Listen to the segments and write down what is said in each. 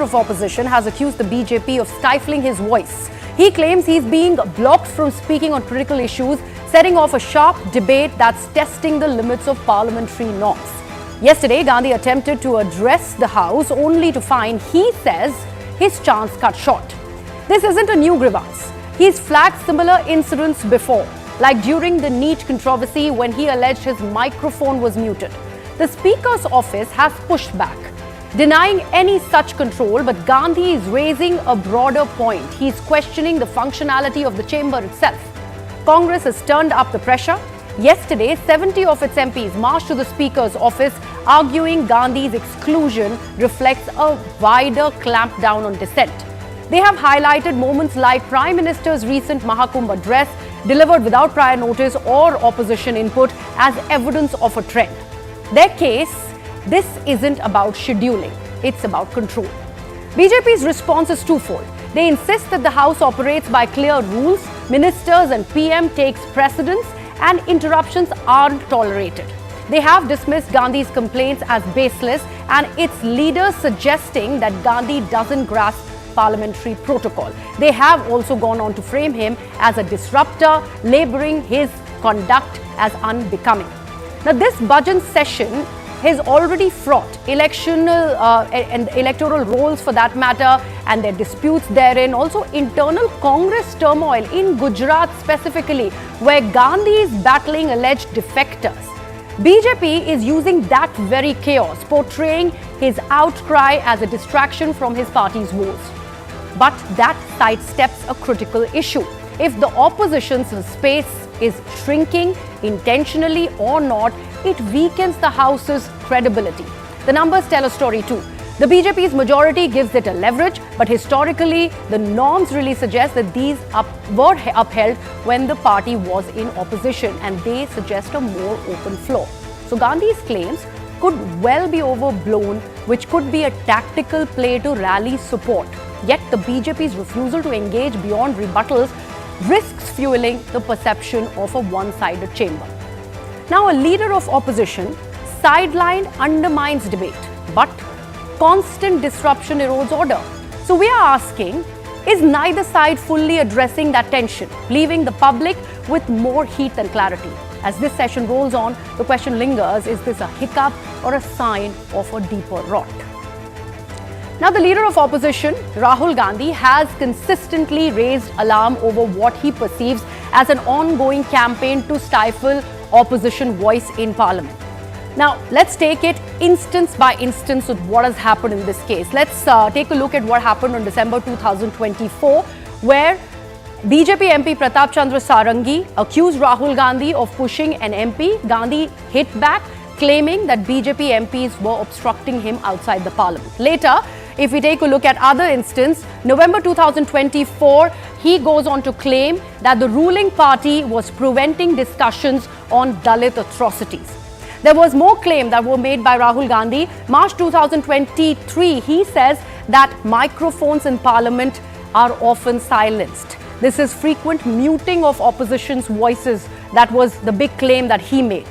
of opposition has accused the BJP of stifling his voice. He claims he's being blocked from speaking on critical issues, setting off a sharp debate that's testing the limits of parliamentary norms. Yesterday, Gandhi attempted to address the House only to find, he says, his chance cut short. This isn't a new grievance. He's flagged similar incidents before, like during the NEET controversy when he alleged his microphone was muted. The Speaker's office has pushed back, denying any such control, but Gandhi is raising a broader point. He's questioning the functionality of the chamber itself. Congress has turned up the pressure. Yesterday, 70 of its MPs marched to the Speaker's office, arguing Gandhi's exclusion reflects a wider clampdown on dissent. They have highlighted moments like Prime Minister's recent Mahakumbh address, delivered without prior notice or opposition input, as evidence of a trend. Their case, this isn't about scheduling, it's about control. BJP's response is twofold. They insist that the House operates by clear rules, ministers and PM takes precedence, and interruptions aren't tolerated. They have dismissed Gandhi's complaints as baseless, and its leaders suggesting that Gandhi doesn't grasp parliamentary protocol. They have also gone on to frame him as a disruptor, labeling his conduct as unbecoming. Now, this budget session is already fraught. And electoral roles for that matter, and their disputes therein. Also, internal Congress turmoil in Gujarat specifically, where Gandhi is battling alleged defectors. BJP is using that very chaos, portraying his outcry as a distraction from his party's woes. But that sidesteps a critical issue. If the opposition's space is shrinking intentionally or not, it weakens the House's credibility. The numbers tell a story too. The BJP's majority gives it a leverage, but historically, the norms really suggest that these were upheld when the party was in opposition, and they suggest a more open floor. So Gandhi's claims could well be overblown, which could be a tactical play to rally support. Yet the BJP's refusal to engage beyond rebuttals risks fueling the perception of a one-sided chamber. Now, a leader of opposition, sidelined, undermines debate, but constant disruption erodes order. So we are asking, is neither side fully addressing that tension, leaving the public with more heat than clarity? As this session rolls on, the question lingers, is this a hiccup or a sign of a deeper rot? Now, the leader of opposition, Rahul Gandhi, has consistently raised alarm over what he perceives as an ongoing campaign to stifle opposition voice in Parliament. Now, let's take it instance by instance with what has happened in this case. Let's take a look at what happened on December 2024, where BJP MP Pratap Chandra Sarangi accused Rahul Gandhi of pushing an MP. Gandhi hit back, claiming that BJP MPs were obstructing him outside the Parliament. Later, if we take a look at other instance, November 2024, he goes on to claim that the ruling party was preventing discussions on Dalit atrocities. There was more claim that were made by Rahul Gandhi. March 2023, he says that microphones in Parliament are often silenced. This is frequent muting of opposition's voices. That was the big claim that he made.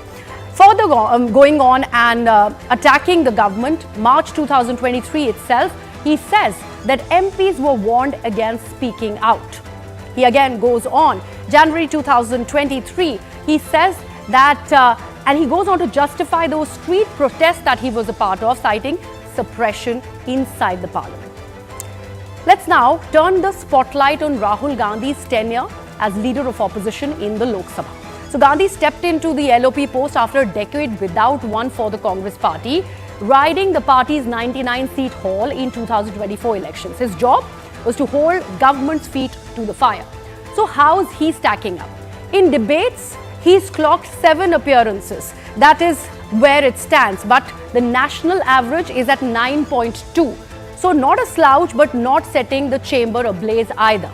Further going on and attacking the government, March 2023 itself, he says that MPs were warned against speaking out. He again goes on. January 2023, he says that, and he goes on to justify those street protests that he was a part of, citing suppression inside the Parliament. Let's now turn the spotlight on Rahul Gandhi's tenure as leader of opposition in the Lok Sabha. So Gandhi stepped into the LOP post after a decade without one for the Congress party, riding the party's 99-seat haul in 2024 elections. His job was to hold government's feet to the fire. So how's he stacking up? In debates, he's clocked 7 appearances. That is where it stands. But the national average is at 9.2. So not a slouch, but not setting the chamber ablaze either.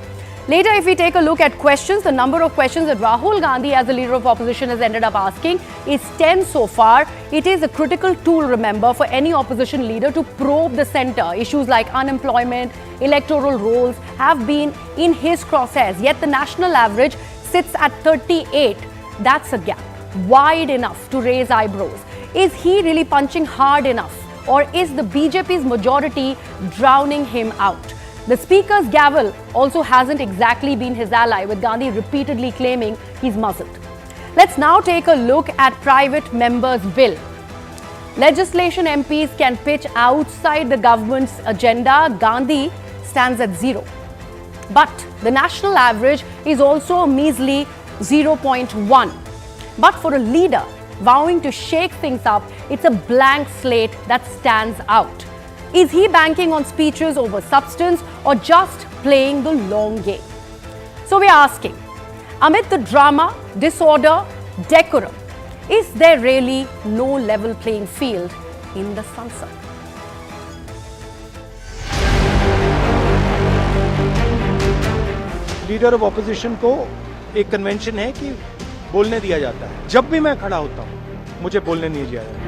Later, if we take a look at questions, the number of questions that Rahul Gandhi as the leader of opposition has ended up asking is 10 so far. It is a critical tool, remember, for any opposition leader to probe the centre. Issues like unemployment, electoral rolls have been in his crosshairs. Yet the national average sits at 38. That's a gap wide enough to raise eyebrows. Is he really punching hard enough? or is the BJP's majority drowning him out? The Speaker's gavel also hasn't exactly been his ally, with Gandhi repeatedly claiming he's muzzled. Let's now take a look at Private Members' Bill. Legislation MPs can pitch outside the government's agenda. Gandhi stands at 0. But the national average is also a measly 0.1. But for a leader vowing to shake things up, it's a blank slate that stands out. Is he banking on speeches over substance or just playing the long game? So we're asking, amid the drama, disorder, decorum, is there really no level playing field in the Sansad? Leader of opposition को एक convention है कि बोलने दिया जाता है। जब भी मैं खड़ा होता हूं, मुझे बोलने नहीं दिया जाता।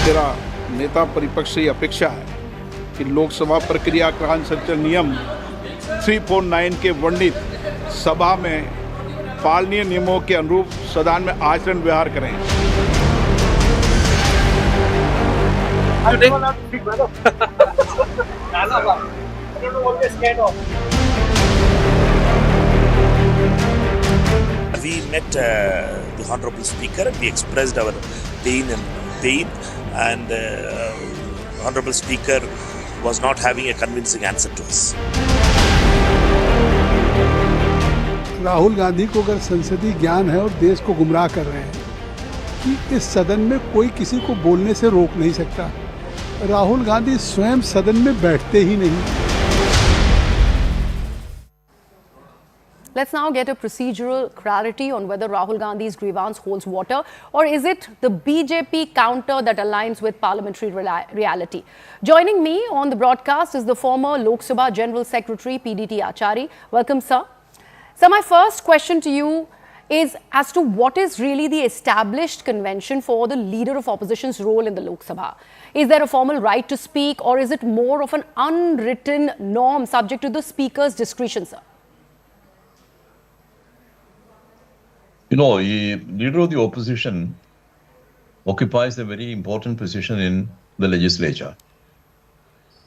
तेरा नेता परिपक्ष से अपेक्षा है कि लोकसभा प्रक्रिया कान संचालन नियम 349 के वर्णित सभा में पालनीय नियमों के अनुरूप सदन में आचरण व्यवहार करें। We met the Honorable Speaker and we expressed our pain, and Honorable Speaker was not having a convincing answer to us. Rahul Gandhi को अगर संसदीय ज्ञान है और देश को गुमराह कर रहे हैं कि इस सदन में कोई किसी को बोलने से रोक नहीं सकता, राहुल गांधी स्वयं सदन में बैठते ही नहीं। Let's now get a procedural clarity on whether Rahul Gandhi's grievance holds water, or is it the BJP counter that aligns with parliamentary reality. Joining me on the broadcast is the former Lok Sabha General Secretary PDT Achari. Welcome, sir. So my first question to you is as to what is really the established convention for the leader of opposition's role in the Lok Sabha. Is there a formal right to speak, or is it more of an unwritten norm subject to the speaker's discretion, sir? You know, the leader of the opposition occupies a very important position in the legislature.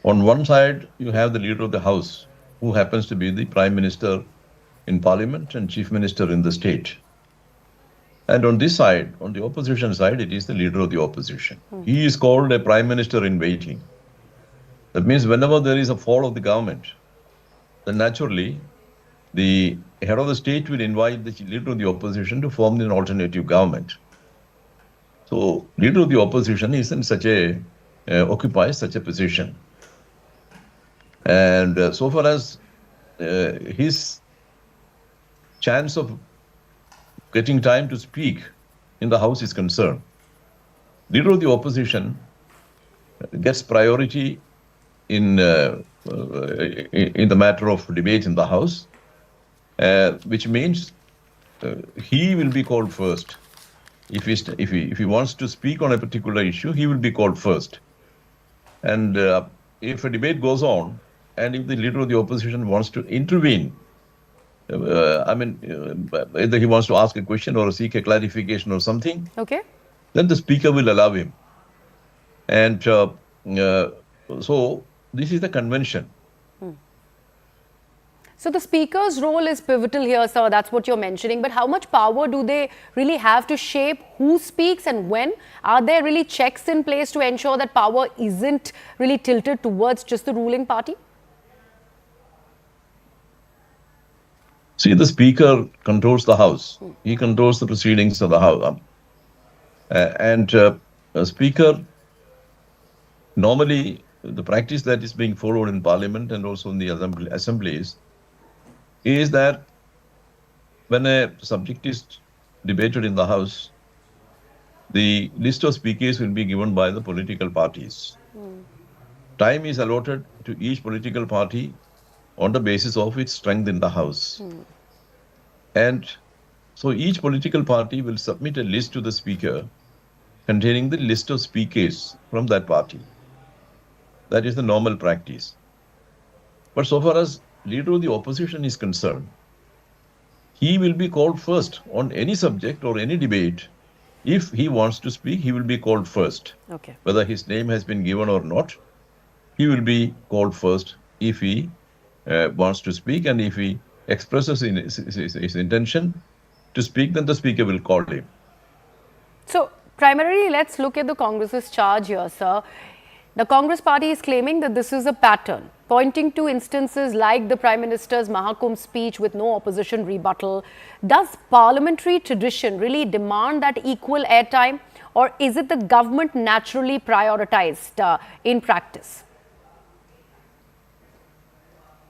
On one side, you have the leader of the house, who happens to be the prime minister in parliament and chief minister in the state. And on this side, on the opposition side, it is the leader of the opposition. He is called a prime minister in waiting. That means whenever there is a fall of the government, then naturally, the head of the state will invite the leader of the opposition to form an alternative government. So, leader of the opposition is in such occupies such a position. And so far as his chance of getting time to speak in the House is concerned, leader of the opposition gets priority in the matter of debate in the House. Which means he will be called first. If he wants to speak on a particular issue, he will be called first. And if a debate goes on, and if the leader of the opposition wants to intervene, either he wants to ask a question or seek a clarification or something, Okay. then the speaker will allow him. And so this is the convention. So the speaker's role is pivotal here, sir. That's what you're mentioning. But how much power do they really have to shape who speaks and when? Are there really checks in place to ensure that power isn't really tilted towards just the ruling party? See, the speaker controls the House. He controls the proceedings of the House. A speaker, normally the practice that is being followed in Parliament and also in the assemblies is that when a subject is debated in the House, the list of speakers will be given by the political parties. Time is allotted to each political party on the basis of its strength in the House. And so each political party will submit a list to the speaker containing the list of speakers from that party. That is the normal practice. But so far as leader of the opposition is concerned, he will be called first on any subject or any debate if he wants to speak, he will be called first. Okay. Whether his name has been given or not, he will be called first if he wants to speak, and if he expresses his intention to speak, then the speaker will call him. So, primarily, let's look at the Congress's charge here, sir. The Congress party is claiming that this is a pattern, pointing to instances like the Prime Minister's Mahakumbh speech with no opposition rebuttal. Does parliamentary tradition really demand that equal airtime, or is it the government naturally prioritized in practice?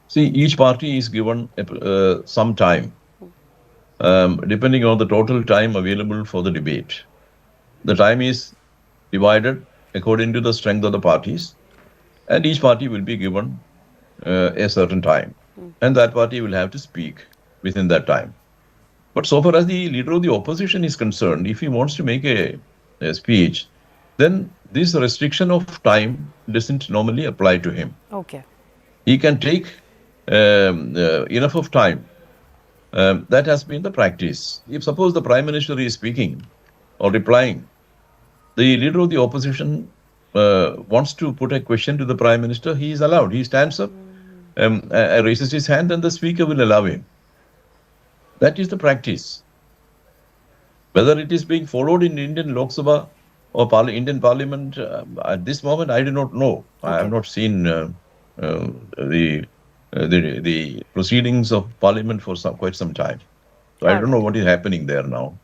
See, each party is given some time, depending on the total time available for the debate. The time is divided according to the strength of the parties, and each party will be given a certain time, and that party will have to speak within that time. But so far as the leader of the opposition is concerned, if he wants to make a speech, then this restriction of time doesn't normally apply to him. Okay. He can take enough of time. That has been the practice. If suppose the Prime Minister is speaking or replying, the leader of the opposition wants to put a question to the Prime Minister, he is allowed. He stands up, raises his hand, and the speaker will allow him. That is the practice. Whether it is being followed in Indian Lok Sabha or Indian Parliament at this moment, I do not know. Okay. I have not seen the proceedings of Parliament for quite some time. So I don't know what is happening there now.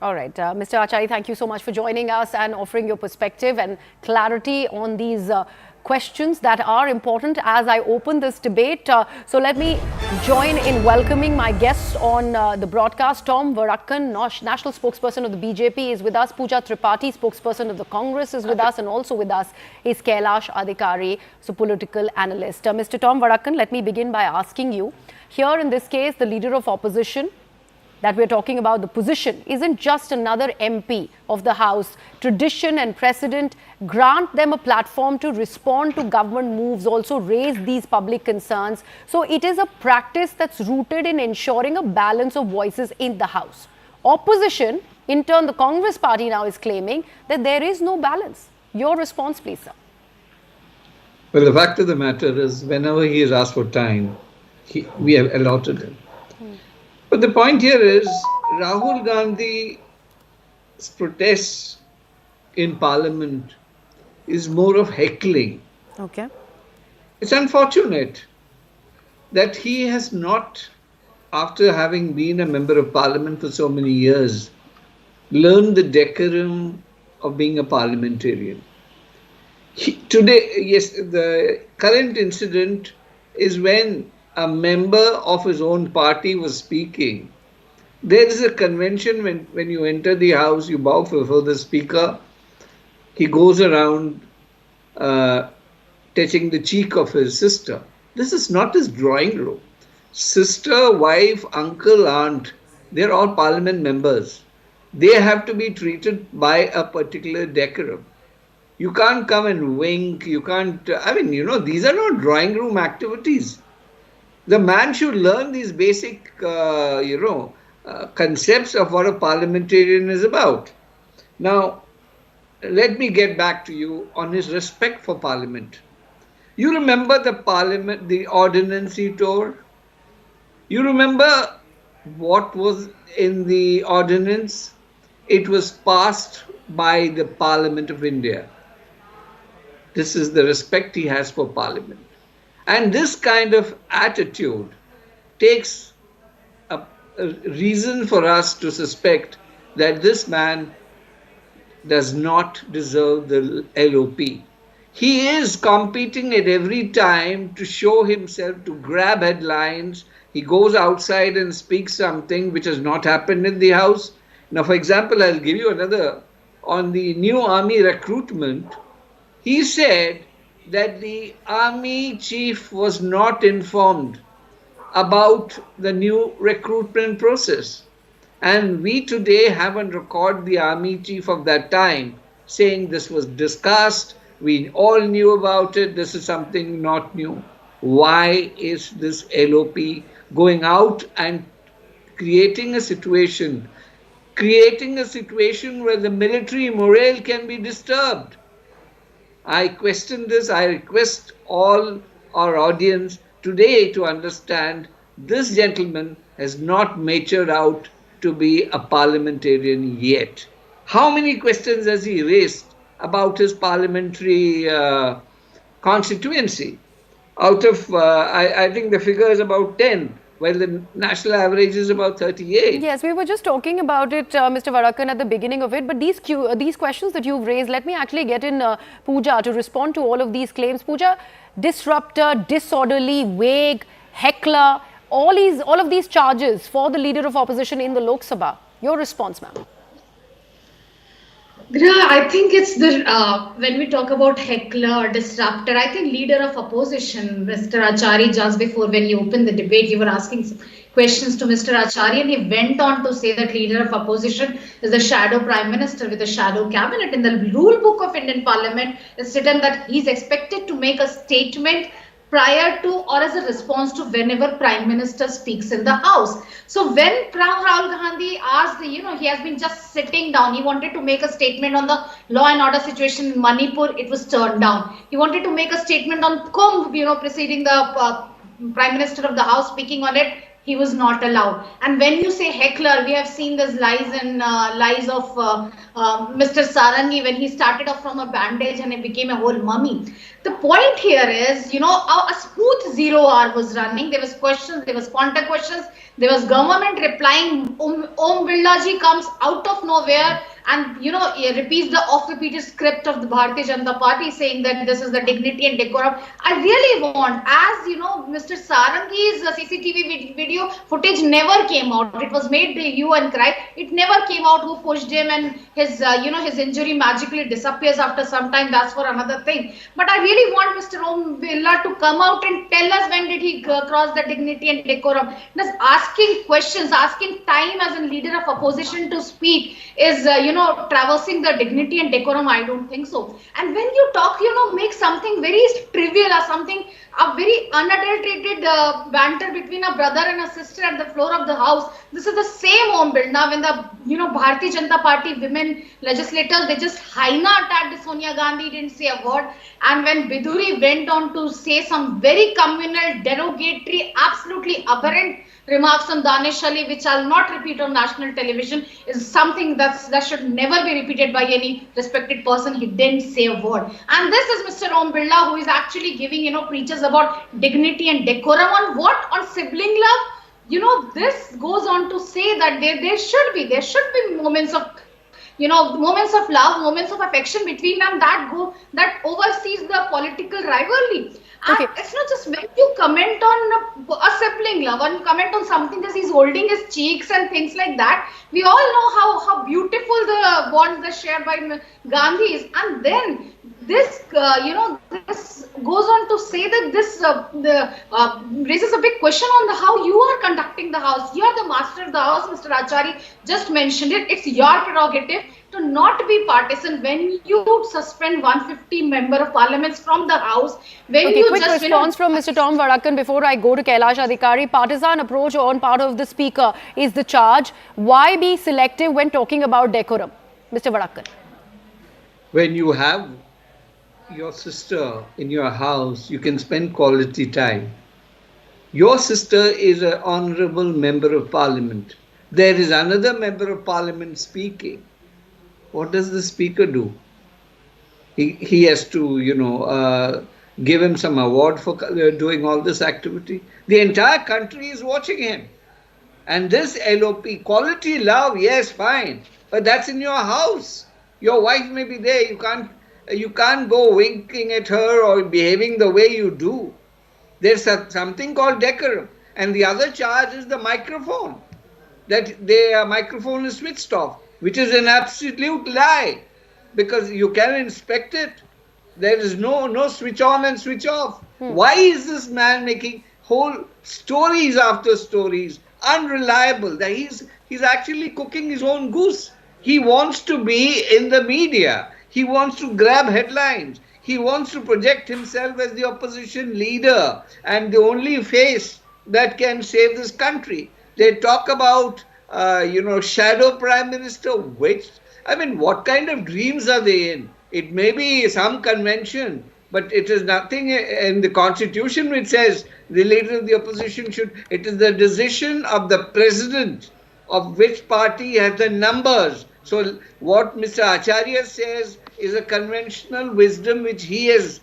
All right. Mr. Achari, thank you so much for joining us and offering your perspective and clarity on these questions that are important as I open this debate. So let me join in welcoming my guests on the broadcast. Tom Varadkar, National Spokesperson of the BJP, is with us. Pooja Tripathi, Spokesperson of the Congress, is with us. And also with us is Kailash Adhikari, so political analyst. Mr. Tom Varadkar, let me begin by asking you, here in this case, the leader of opposition that we're talking about, the position, isn't just another MP of the House. Tradition and precedent grant them a platform to respond to government moves, also raise these public concerns. So it is a practice that's rooted in ensuring a balance of voices in the House. Opposition, in turn, the Congress party now is claiming that there is no balance. Your response, please, sir. Well, the fact of the matter is, whenever he has asked for time, we have allotted him. But the point here is, Rahul Gandhi's protests in Parliament is more of heckling. Okay. It's unfortunate that he has not, after having been a member of Parliament for so many years, learned the decorum of being a parliamentarian. Today, yes, the current incident is when a member of his own party was speaking. There is a convention when you enter the house, you bow before the speaker. He goes around touching the cheek of his sister. This is not his drawing room. Sister, wife, uncle, aunt, they're all parliament members. They have to be treated by a particular decorum. You can't come and wink. You can't, these are not drawing room activities. The man should learn these basic, concepts of what a parliamentarian is about. Now, let me get back to you on his respect for Parliament. You remember the ordinance he tore? You remember what was in the ordinance? It was passed by the Parliament of India. This is the respect he has for Parliament. And this kind of attitude takes a reason for us to suspect that this man does not deserve the LOP. He is competing at every time to show himself, to grab headlines. He goes outside and speaks something which has not happened in the House. Now, for example, I'll give you another. On the new army recruitment, he said that the army chief was not informed about the new recruitment process. And we today have on record the army chief of that time saying this was discussed, we all knew about it, this is something not new. Why is this LOP going out and creating a situation creating a situation where the military morale can be disturbed. I question this. I request all our audience today to understand this gentleman has not matured out to be a parliamentarian yet. How many questions has he raised about his parliamentary constituency? Out of, I think the figure is about 10, while the national average is about 38. Yes, we were just talking about it, Mr. Varakan, at the beginning of it. But these questions that you've raised, let me actually get in Pooja to respond to all of these claims. Pooja, disruptor, disorderly, vague, heckler, all of these charges for the leader of opposition in the Lok Sabha. Your response, ma'am. I think it's when we talk about heckler or disruptor, I think leader of opposition, Mr. Achari, just before when you opened the debate, you were asking questions to Mr. Achari, and he went on to say that leader of opposition is the shadow prime minister with a shadow cabinet. In the rule book of Indian Parliament, it's written that he's expected to make a statement prior to or as a response to whenever Prime Minister speaks in the House. So when Rahul Gandhi asked, he has been just sitting down. He wanted to make a statement on the law and order situation in Manipur. It was turned down. He wanted to make a statement on Kumbh, preceding the Prime Minister of the House speaking on it. He was not allowed. And when you say heckler, we have seen this lies of Mr. Sarangi when he started off from a bandage and it became a whole mummy. The point here is, a smooth 0 hour was running. There was questions, there was counter questions, there was government replying. Om Birla ji comes out of nowhere and, he repeats the oft-repeated script of the Bharatiya Janata Party saying that this is the dignity and decorum. I really want, as Mr. Sarangi's CCTV video footage never came out. It was made the hue and cry. It never came out who pushed him and his, his injury magically disappears after some time. That's for another thing. But I really want Mr. Om Birla to come out and tell us when did he cross the dignity and decorum. Just asking questions, asking time as a leader of opposition to speak is, traversing the dignity and decorum. I don't think so. And when you talk, make something very trivial or something, a very unadulterated banter between a brother and a sister at the floor of the House. This is the same Om Birla when the, Bharatiya Janata Party women legislators, they just hyena attacked Sonia Gandhi, didn't say a word. And when Biduri went on to say some very communal, derogatory, absolutely aberrant remarks on Danish Ali, which I'll not repeat on national television, is something that should never be repeated by any respected person. He didn't say a word. And this is Mr. Om Birla who is actually giving, preaches about dignity and decorum on what? On sibling love. This goes on to say that there should be moments of moments of love, moments of affection between them that oversees the political rivalry. Okay. And it's not just when you comment on a sibling love, when you comment on something that he's holding his cheeks and things like that, we all know how beautiful the bonds that shared by Gandhi is. And then this, this goes on to say that this raises a big question on how you are conducting the House. You are the master of the House, Mr. Achari just mentioned it. It's your prerogative to not be partisan when you suspend 150 member of parliaments from the House. When you quick just, response from Mr. Tom Varakan before I go to Kailash Adhikari. Partisan approach on part of the speaker is the charge. Why be selective when talking about decorum? Mr. Varakan. When you have your sister in your house, you can spend quality time. Your sister is an honorable member of parliament. There is another member of parliament speaking. What does the speaker do? He has to, give him some award for doing all this activity. The entire country is watching him. And this LOP, quality love, yes, fine. But that's in your house. Your wife may be there. You can't go winking at her or behaving the way you do. There's something called decorum. And the other charge is the microphone. That their microphone is switched off, which is an absolute lie. Because you can inspect it. There is no switch on and switch off. Why is this man making whole stories after stories, unreliable, that he's actually cooking his own goose? He wants to be in the media. He wants to grab headlines. He wants to project himself as the opposition leader and the only face that can save this country. They talk about shadow prime minister. Which, I mean, what kind of dreams are they in? It may be some convention, but it is nothing in the constitution which says the leader of the opposition should. It is the decision of the president of which party has the numbers. So what Mr. Acharya says is a conventional wisdom which he has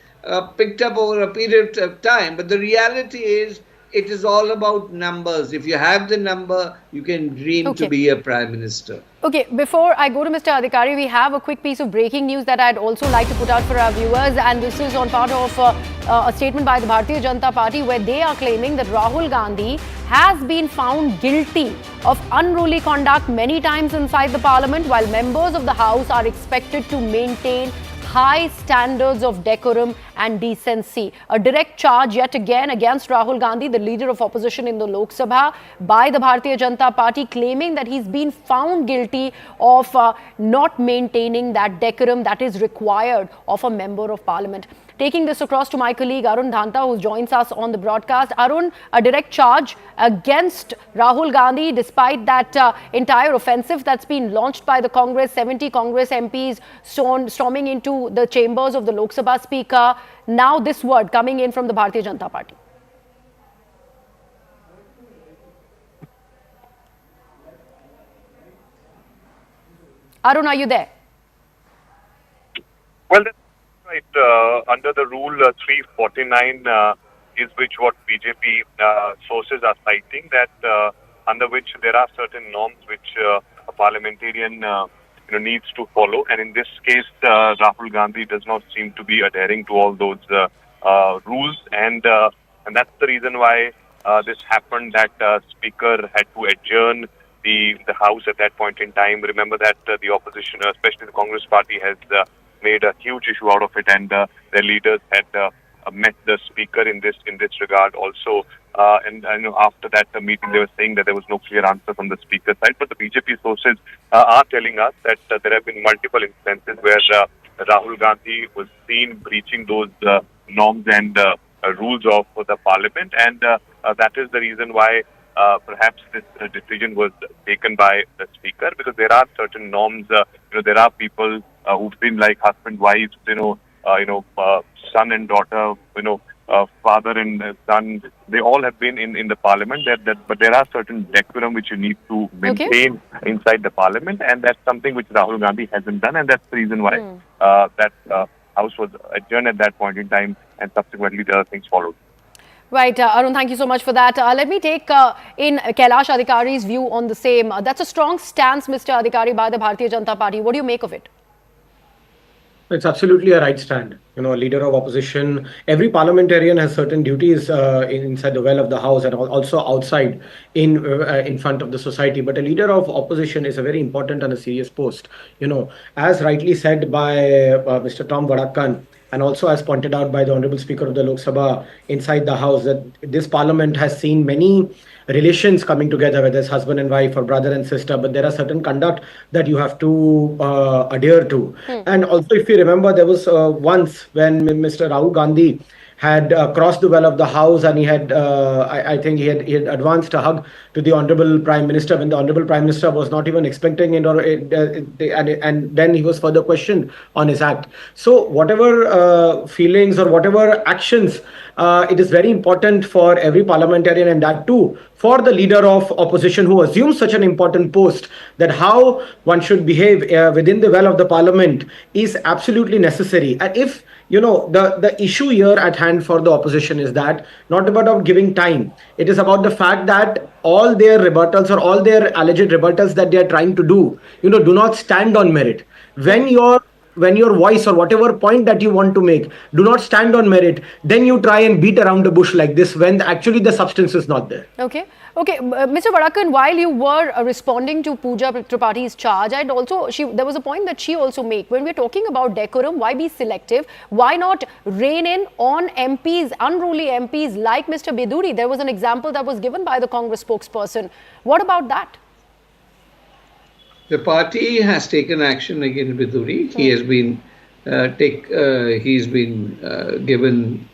picked up over a period of time. But the reality is, it is all about numbers. If you have the number, you can dream to be a prime minister. Okay, before I go to Mr. Adhikari, we have a quick piece of breaking news that I'd also like to put out for our viewers, and this is on part of a statement by the Bharatiya Janata Party where they are claiming that Rahul Gandhi has been found guilty of unruly conduct many times inside the parliament, while members of the house are expected to maintain high standards of decorum and decency. A direct charge yet again against Rahul Gandhi, the leader of opposition in the Lok Sabha, by the Bharatiya Janata Party, claiming that he's been found guilty of not maintaining that decorum that is required of a member of parliament. Taking this across to my colleague Arun Dhanta, who joins us on the broadcast. Arun, a direct charge against Rahul Gandhi despite that entire offensive that's been launched by the Congress, 70 Congress MPs storming into the chambers of the Lok Sabha Speaker. Now this word coming in from the Bharatiya Janata Party. Arun, are you there? Well, that's right. Under the rule 349 is which what BJP sources are citing, that under which there are certain norms which a parliamentarian needs to follow, and in this case Rahul Gandhi does not seem to be adhering to all those rules, and that's the reason why this happened, that Speaker had to adjourn the House at that point in time. Remember that the opposition, especially the Congress party, has made a huge issue out of it, and their leaders had met the Speaker in this regard also. And after that meeting, they were saying that there was no clear answer from the Speaker's side. But the BJP sources are telling us that there have been multiple instances where Rahul Gandhi was seen breaching those norms and rules of the Parliament, and that is the reason why perhaps this decision was taken by the Speaker, because there are certain norms. There are people who've been like husband, wives, son and daughter, father and son. They all have been in the Parliament. But there are certain decorum which you need to maintain inside the Parliament, and that's something which Rahul Gandhi hasn't done, and that's the reason why that House was adjourned at that point in time, and subsequently the other things followed. Right, Arun, thank you so much for that. Let me take in Kailash Adhikari's view on the same. That's a strong stance, Mr. Adhikari, by the Bharatiya Janata Party. What do you make of it? It's absolutely a right stand. A leader of opposition, every parliamentarian has certain duties inside the well of the house and also outside in front of the society. But a leader of opposition is a very important and a serious post. As rightly said by Mr. Tom Vadakan, and also as pointed out by the Honorable Speaker of the Lok Sabha inside the House, that this Parliament has seen many relations coming together, whether it's husband and wife or brother and sister, but there are certain conduct that you have to adhere to. And also, if you remember, there was once when Mr. Rahul Gandhi had crossed the well of the House, and he had, I think he had advanced a hug to the Honorable Prime Minister when the Honorable Prime Minister was not even expecting it, and then he was further questioned on his act. So whatever feelings or whatever actions, it is very important for every parliamentarian, and that too for the leader of opposition who assumes such an important post, that how one should behave within the well of the Parliament is absolutely necessary. And if the issue here at hand for the opposition is that not about giving time. It is about the fact that all their rebuttals or all their alleged rebuttals that they are trying to do, do not stand on merit. When your voice or whatever point that you want to make do not stand on merit, then you try and beat around the bush like this when actually the substance is not there. Okay. Mr. Vadakan, while you were responding to Pooja Tripaঠি's charge, there was a point that she also made. When we're talking about decorum, why be selective? Why not rein in on MPs, unruly MPs like Mr. Biduri? There was an example that was given by the Congress spokesperson. What about that? The party has taken action against Biduri. He has been given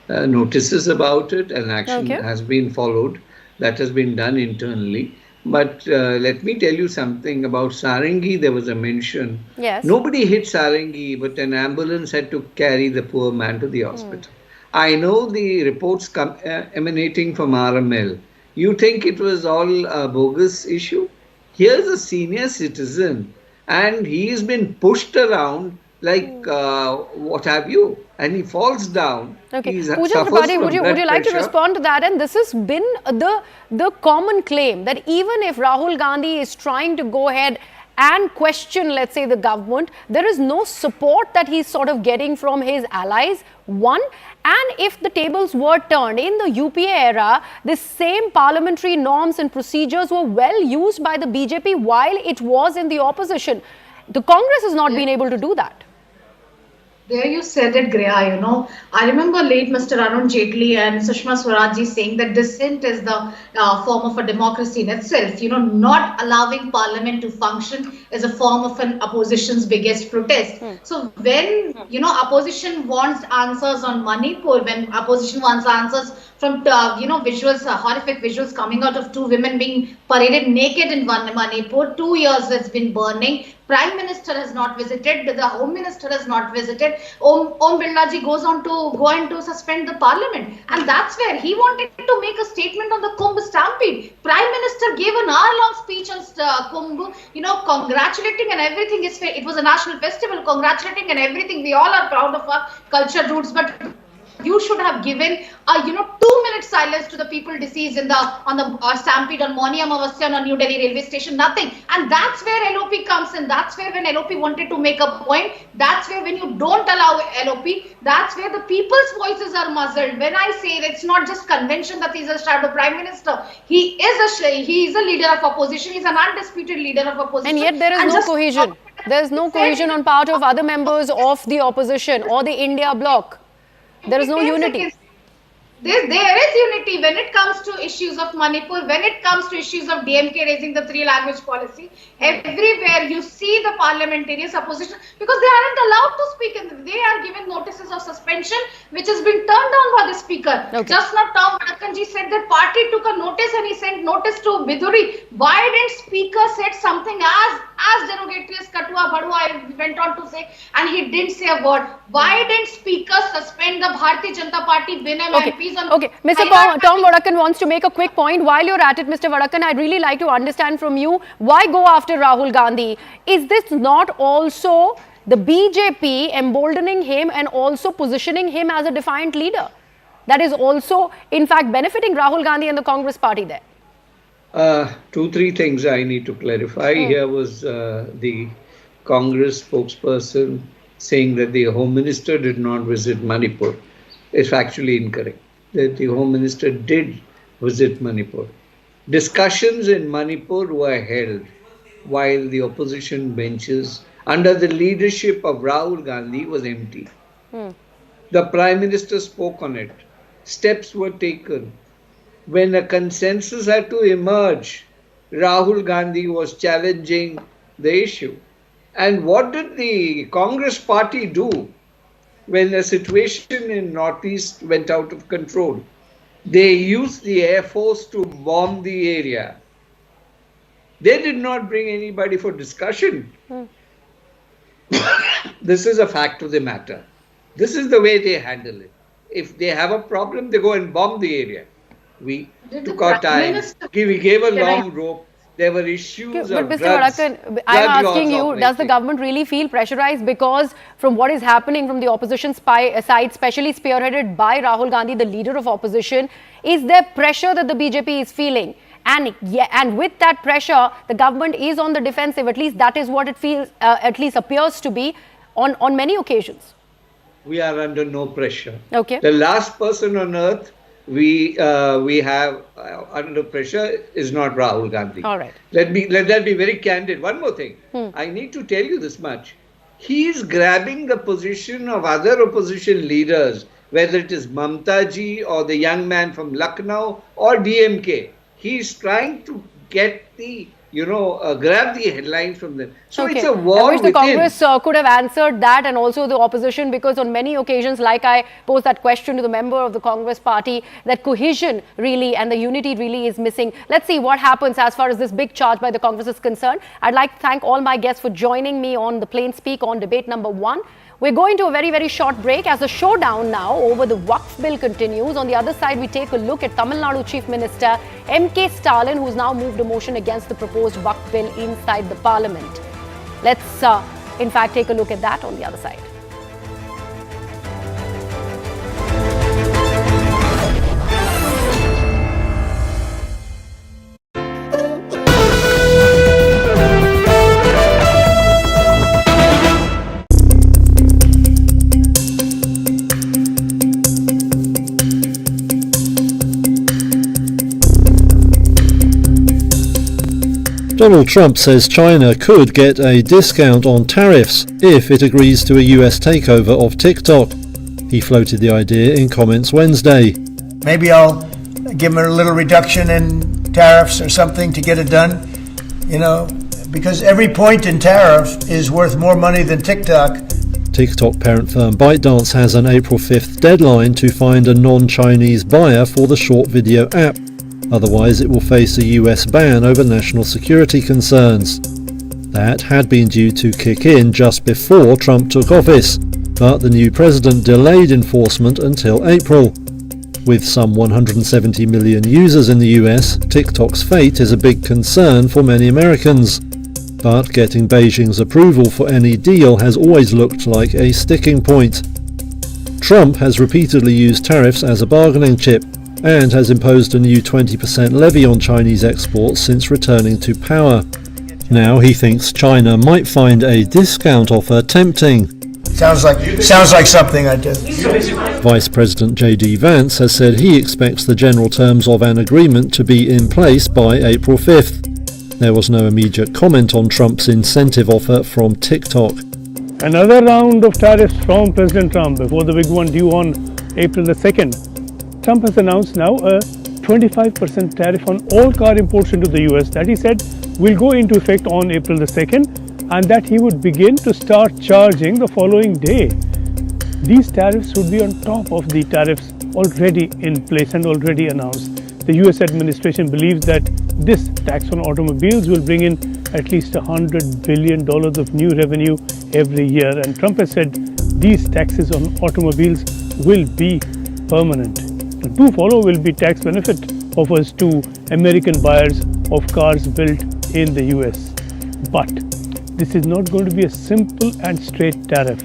notices about it, and action has been followed. That has been done internally. But let me tell you something about Sarangi. There was a mention. Yes. Nobody hit Sarangi, but an ambulance had to carry the poor man to the hospital. I know the reports emanating from RML. You think it was all a bogus issue? Here's a senior citizen, and he's been pushed around like what have you, and he falls down. Okay, He's Pooja suffers Tripathi, from would you blood like to pressure. respond to that? And this has been the common claim that even if Rahul Gandhi is trying to go ahead and question, let's say, the government, there is no support that he's sort of getting from his allies. One, and if the tables were turned in the UPA era, the same parliamentary norms and procedures were well used by the BJP while it was in the opposition. The Congress has not been able to do that. There you said it, Greya, I remember late Mr. Arun Jaitley and Sushma Swaraj saying that dissent is the form of a democracy in itself. Not allowing parliament to function is a form of an opposition's biggest protest. So when, opposition wants answers on Manipur, when opposition wants answers from, visuals, horrific visuals coming out of two women being paraded naked in Manipur, 2 years it's been burning. Prime Minister has not visited, the Home Minister has not visited. Om Birla ji goes on to go and to suspend the Parliament, and that's where he wanted to make a statement on the Kumbh stampede. Prime Minister gave an hour-long speech on Kumbh, congratulating and everything. It was a national festival, congratulating and everything. We all are proud of our culture roots, but you should have given a 2-minute silence to the people deceased on the stampede on Moni Amavasya on New Delhi railway station. Nothing. And that's where LOP comes in. That's where when LOP wanted to make a point, that's where when you don't allow LOP, that's where the people's voices are muzzled. When I say that it's not just convention that he's a shadow prime minister, he is a leader of opposition. He's an undisputed leader of opposition. And yet there is no cohesion. There is no cohesion on part of other members of the opposition or the India bloc. There is no unity. There is unity when it comes to issues of Manipur, when it comes to issues of DMK raising the 3-language policy. Everywhere you see the parliamentarians opposition, because they aren't allowed to speak, and they are given notices of suspension, which has been turned down by the speaker. Okay. Just now, Tom Vadakkanji said that party took a notice and he sent notice to Biduri. Why didn't speaker said something as derogatory as Katua Badua went on to say, and he didn't say a word? Why didn't speaker suspend the Bharatiya Janata Party BNM MPs? Okay, Mr. Tom Vadakkan wants to make a quick point. While you're at it, Mr. Vadakkan, I'd really like to understand from you, why go after Rahul Gandhi? Is this not also the BJP emboldening him and also positioning him as a defiant leader? That is also, in fact, benefiting Rahul Gandhi and the Congress party there. 2-3 things I need to clarify. Here was the Congress spokesperson saying that the Home Minister did not visit Manipur. It's actually incorrect. That the Home Minister did visit Manipur. Discussions in Manipur were held while the opposition benches under the leadership of Rahul Gandhi was empty. The Prime Minister spoke on it. Steps were taken. When a consensus had to emerge, Rahul Gandhi was challenging the issue. And what did the Congress party do when the situation in Northeast went out of control? They used the Air Force to bomb the area. They did not bring anybody for discussion. This is a fact of the matter. This is the way they handle it. If they have a problem, they go and bomb the area. We took our time. We gave a long rope. There were issues But of Mr. drugs. Vadakkan, I'm asking you, does the government really feel pressurized because from what is happening from the opposition side, especially spearheaded by Rahul Gandhi, the leader of opposition, is there pressure that the BJP is feeling? And with that pressure, the government is on the defensive. At least that is what it feels, at least appears to be on many occasions. We are under no pressure. Okay. The last person on earth we have under pressure is not Rahul Gandhi. All right. Let that be very candid. One more thing. I need to tell you this much. He is grabbing the position of other opposition leaders, whether it is Mamta ji or the young man from Lucknow or DMK. He is trying to get the grab the headlines from them. So Okay. it's a war I wish the within. Congress could have answered that, and also the opposition, because on many occasions, like I posed that question to the member of the Congress party, that cohesion really and the unity really is missing. Let's see what happens as far as this big charge by the Congress is concerned. I'd like to thank all my guests for joining me on the Plain Speak on debate number 1. We're going to a very, very short break as the showdown now over the Waqf Bill continues. On the other side, we take a look at Tamil Nadu Chief Minister MK Stalin, who's now moved a motion against the proposed Waqf Bill inside the Parliament. Let's, in fact, take a look at that on the other side. Donald Trump says China could get a discount on tariffs if it agrees to a US takeover of TikTok. He floated the idea in comments Wednesday. Maybe I'll give him a little reduction in tariffs or something to get it done, because every point in tariff is worth more money than TikTok. TikTok parent firm ByteDance has an April 5th deadline to find a non-Chinese buyer for the short video app. Otherwise, it will face a US ban over national security concerns. That had been due to kick in just before Trump took office, but the new president delayed enforcement until April. With some 170 million users in the US, TikTok's fate is a big concern for many Americans. But getting Beijing's approval for any deal has always looked like a sticking point. Trump has repeatedly used tariffs as a bargaining chip, and has imposed a new 20% levy on Chinese exports since returning to power. Now he thinks China might find a discount offer tempting. Sounds like something I do. Vice President J.D. Vance has said he expects the general terms of an agreement to be in place by April 5th. There was no immediate comment on Trump's incentive offer from TikTok. Another round of tariffs from President Trump before the big one due on April the 2nd. Trump has announced now a 25% tariff on all car imports into the US that he said will go into effect on April the 2nd, and that he would begin to start charging the following day. These tariffs would be on top of the tariffs already in place and already announced. The US administration believes that this tax on automobiles will bring in at least $100 billion of new revenue every year, and Trump has said these taxes on automobiles will be permanent. To follow will be tax benefit offers to American buyers of cars built in the US. But this is not going to be a simple and straight tariff.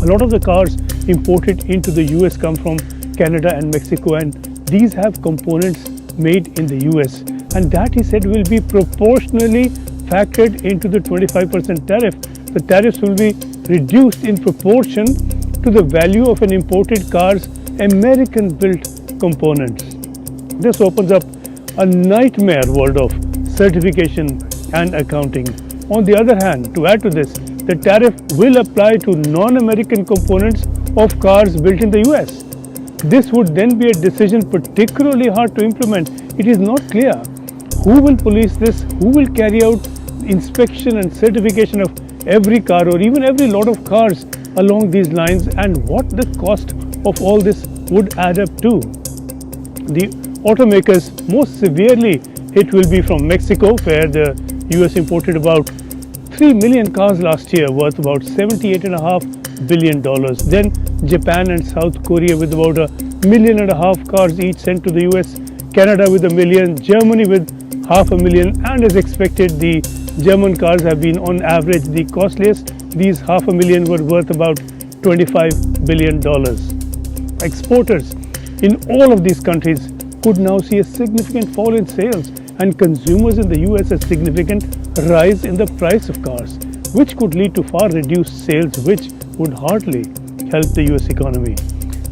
A lot of the cars imported into the US come from Canada and Mexico, and these have components made in the US. And that, he said, will be proportionally factored into the 25% tariff. The tariffs will be reduced in proportion to the value of an imported car's American-built components. This opens up a nightmare world of certification and accounting. On the other hand, to add to this, the tariff will apply to non-American components of cars built in the US. This would then be a decision particularly hard to implement. It is not clear who will police this, who will carry out inspection and certification of every car or even every lot of cars along these lines, and what the cost of all this would add up to. The automakers most severely hit will be from Mexico, where the US imported about 3 million cars last year, worth about $78.5 billion. Then Japan and South Korea with about 1.5 million cars each sent to the US, Canada with 1 million, Germany with 500,000, and as expected, the German cars have been on average the costliest. These 500,000 were worth about $25 billion. Exporters in all of these countries could now see a significant fall in sales, and consumers in the US a significant rise in the price of cars, which could lead to far reduced sales, which would hardly help the US economy.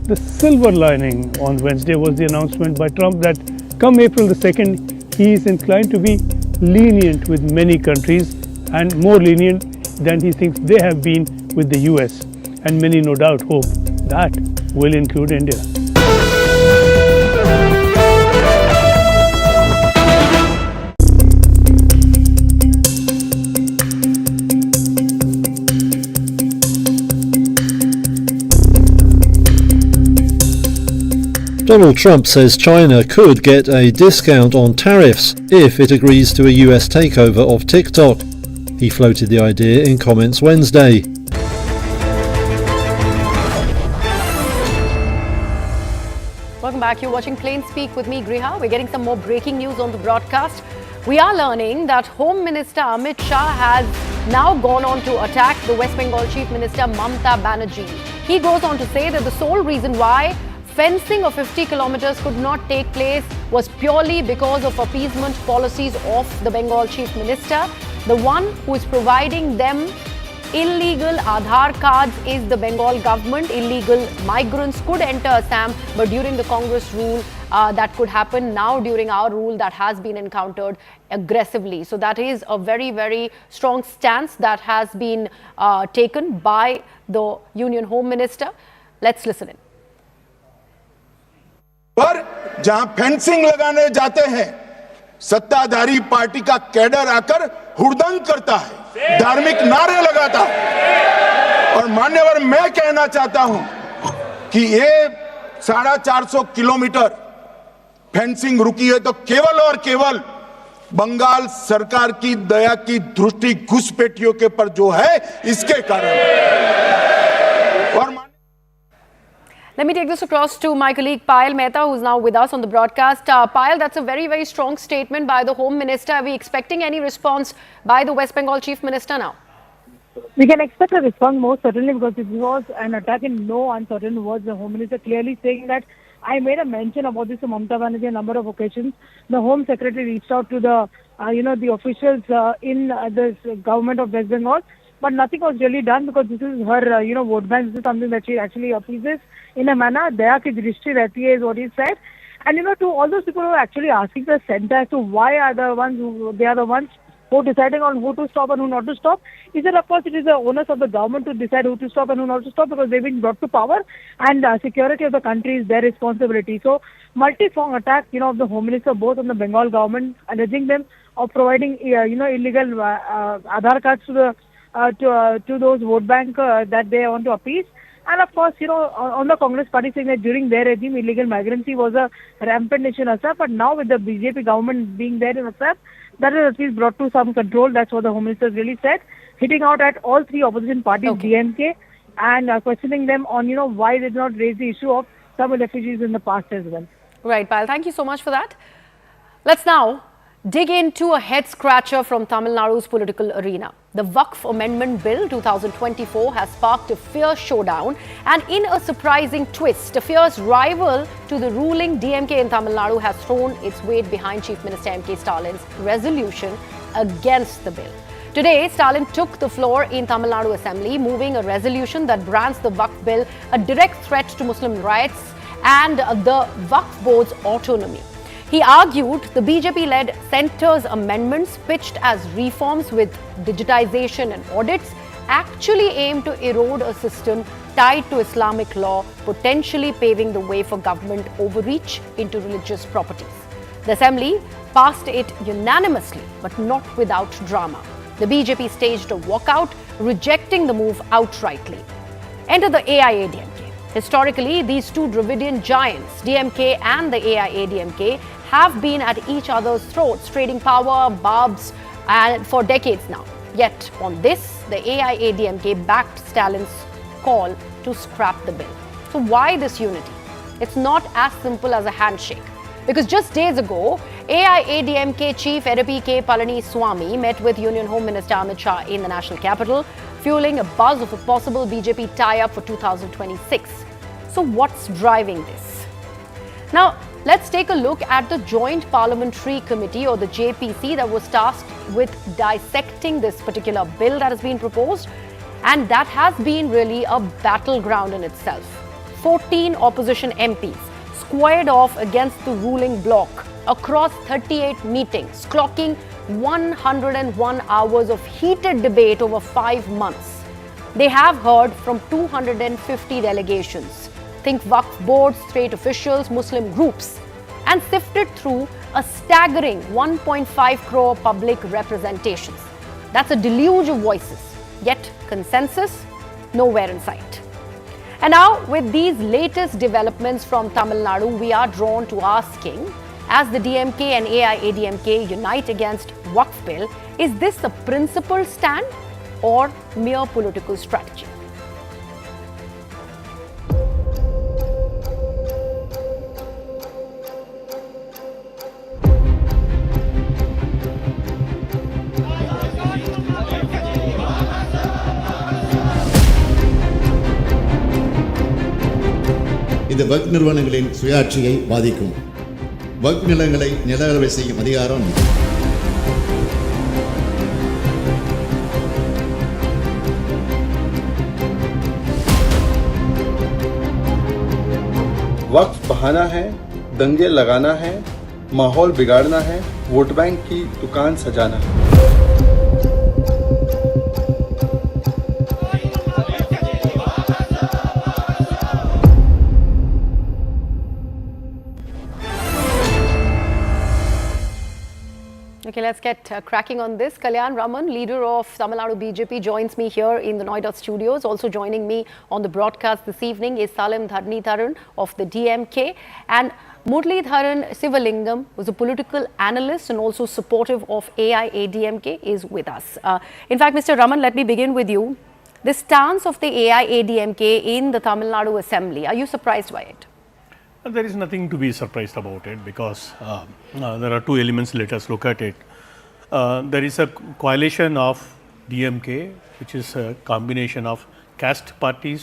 The silver lining on Wednesday was the announcement by Trump that come April the 2nd, he is inclined to be lenient with many countries, and more lenient than he thinks they have been with the US. And many no doubt hope that will include India. Donald Trump says China could get a discount on tariffs if it agrees to a US takeover of TikTok. He floated the idea in comments Wednesday. Welcome back. You're watching Plain Speak with me, Griha. We're getting some more breaking news on the broadcast. We are learning that Home Minister Amit Shah has now gone on to attack the West Bengal Chief Minister Mamata Banerjee. He goes on to say that the sole reason why fencing of 50 kilometers could not take place was purely because of appeasement policies of the Bengal Chief Minister. The one who is providing them illegal Aadhaar cards is the Bengal government. Illegal migrants could enter Assam, but during the Congress rule, that could happen. Now, during our rule, that has been encountered aggressively. So that is a very, very strong stance that has been taken by the Union Home Minister. Let's listen in. पर जहां fencing लगाने जाते हैं, सत्ताधारी party का cadre आकर हुड़दंग करता है, धार्मिक नारे लगाता है। और मान्यवर, मैं कहना चाहता हूं कि ये 450 किलोमीटर फेंसिंग रुकी है तो केवल और केवल बंगाल सरकार की दया की दृष्टि घुसपैठियों के पर जो है, इसके कारण। और Let me take this across to my colleague Payal Mehta, who's now with us on the broadcast. Payal, that's a very, very strong statement by the Home Minister. Are we expecting any response by the West Bengal Chief Minister now? We can expect a response most certainly, because it was an attack in no uncertain words. The Home Minister clearly saying that I made a mention about this to Mamata Banerjee a number of occasions. The Home Secretary reached out to the, the officials in the government of West Bengal, but nothing was really done, because this is her, vote bank. This is something that she actually appeases in a manner. Daya ki drishti rehti hai is what he said. And, to all those people who are actually asking the center as to why are the ones they are the ones who are deciding on who to stop and who not to stop, is that of course it is the onus of the government to decide who to stop and who not to stop, because they've been brought to power, and security of the country is their responsibility. So, multi-pronged attack, of the Home Minister, both on the Bengal government, alleging them of providing, illegal Aadhaar cards to the to those vote bank that they want to appease. And of course, on the Congress party saying that during their regime, illegal migrancy was a rampant nation in Assam. But now with the BJP government being there in Assam, that is at least brought to some control. That's what the Home Minister really said. Hitting out at all three opposition parties, DMK, and questioning them on, why they did not raise the issue of Tamil refugees in the past as well. Right, Payal. Thank you so much for that. Let's now dig into a head-scratcher from Tamil Nadu's political arena. The Waqf Amendment Bill 2024 has sparked a fierce showdown, and in a surprising twist, a fierce rival to the ruling DMK in Tamil Nadu has thrown its weight behind Chief Minister MK Stalin's resolution against the bill. Today, Stalin took the floor in Tamil Nadu Assembly, moving a resolution that brands the Waqf Bill a direct threat to Muslim rights and the Waqf Board's autonomy. He argued the BJP-led centre's amendments, pitched as reforms with digitization and audits, actually aim to erode a system tied to Islamic law, potentially paving the way for government overreach into religious properties. The Assembly passed it unanimously, but not without drama. The BJP staged a walkout, rejecting the move outrightly. Enter the AIADMK. Historically, these two Dravidian giants, DMK and the AIADMK, have been at each other's throats, trading power, barbs, and for decades now. Yet, on this, the AIADMK backed Stalin's call to scrap the bill. So why this unity? It's not as simple as a handshake. Because just days ago, AIADMK Chief K. Palaniswamy met with Union Home Minister Amit Shah in the national capital, fueling a buzz of a possible BJP tie-up for 2026. So what's driving this? Now, let's take a look at the Joint Parliamentary Committee, or the JPC, that was tasked with dissecting this particular bill that has been proposed, and that has been really a battleground in itself. 14 opposition MPs squared off against the ruling bloc across 38 meetings, clocking 101 hours of heated debate over 5 months. They have heard from 250 delegations, think Waqf boards, state officials, Muslim groups, and sifted through a staggering 1.5 crore public representations. That's a deluge of voices, yet consensus nowhere in sight. And now, with these latest developments from Tamil Nadu, we are drawn to asking, as the DMK and AIADMK unite against Waqf Bill, is this a principled stand or mere political strategy? இது வக்ஃப் நிறுவனங்களின் சுயாட்சியை பாதிக்கும். வக்ஃப் நிலங்களை நிலவரை செய்யும் அதிகாரம் वक्फ बहाना है, दंगे लगाना है, माहौल बिगाड़ना है, वोट बैंक की दुकान सजाना है। Okay, let's get cracking on this. Kalyan Raman, leader of Tamil Nadu BJP, joins me here in the Noida studios. Also joining me on the broadcast this evening is Salim Dharnitharan of the DMK, and Muralidharan Sivalingam, who's a political analyst and also supportive of AIADMK, is with us. In fact, Mr. Raman, let me begin with you. The stance of the AIADMK in the Tamil Nadu Assembly, are you surprised by it? There is nothing to be surprised about it, because there are two elements. Let us look at it. There is a coalition of DMK, which is a combination of caste parties,